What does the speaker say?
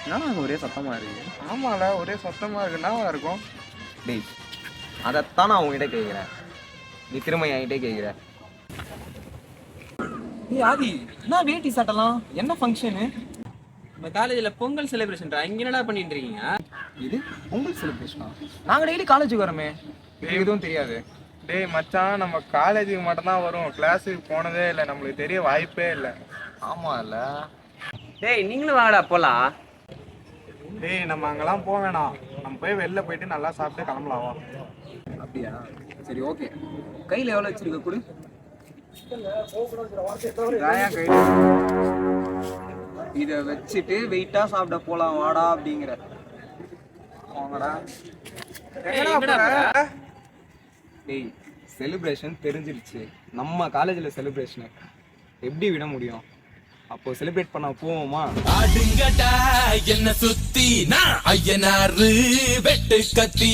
என்னடா அங்கே ஒரே சத்தமாக இருக்கு? ஆமால ஒரே சத்தமாக இருக்கு. என்னவா இருக்கும்? டேய், அதைத்தான் நான் உங்ககிட்ட கேட்குறேன். நீ திரும்ப என்கிட்ட கேட்குற. ஏய் ஆதி, என்ன வேட்டி சட்டலாம்? என்ன ஃபங்க்ஷனு? நம்ம காலேஜில் பொங்கல் செலிப்ரேஷன்டா. இங்கே என்னடா பண்ணிட்டு இருக்கீங்க? இது பொங்கல் செலிப்ரேஷனா? நாங்கள் டெய்லி காலேஜுக்கு வரோமே, எனக்கு எதுவும் தெரியாது. டேய் மச்சான், நம்ம காலேஜுக்கு மட்டும்தான் வரும், கிளாஸுக்கு போனதே இல்லை, நம்மளுக்கு தெரிய வாய்ப்பே இல்லை. ஆமாம் இல்லை? டேய் நீங்களும் வாடா போலாம். டேய் நம்ம அங்கெல்லாம் போக வேணாம், நம்ம போய் வெளில போயிட்டு நல்லா சாப்பிட்டு கிளம்பலாவா? அப்படியா? சரி ஓகே. கையில் எவ்வளோ வச்சிருக்க கொடு. ஏன் கையில்? இதை வச்சுட்டு வெயிட்டாக சாப்பிட போகலாம் வாடா அப்படிங்கிற. வாங்கடா. டேய், செலிப்ரேஷன் தெரிஞ்சிருச்சு. நம்ம காலேஜில் செலிப்ரேஷனு எப்படி விட முடியும்? அப்போ செலிப்ரேட் பண்ண போவோமா? ஆடுங்கடா என்ன சுத்தி நான் ஐயனாரு வெட்டு கத்தி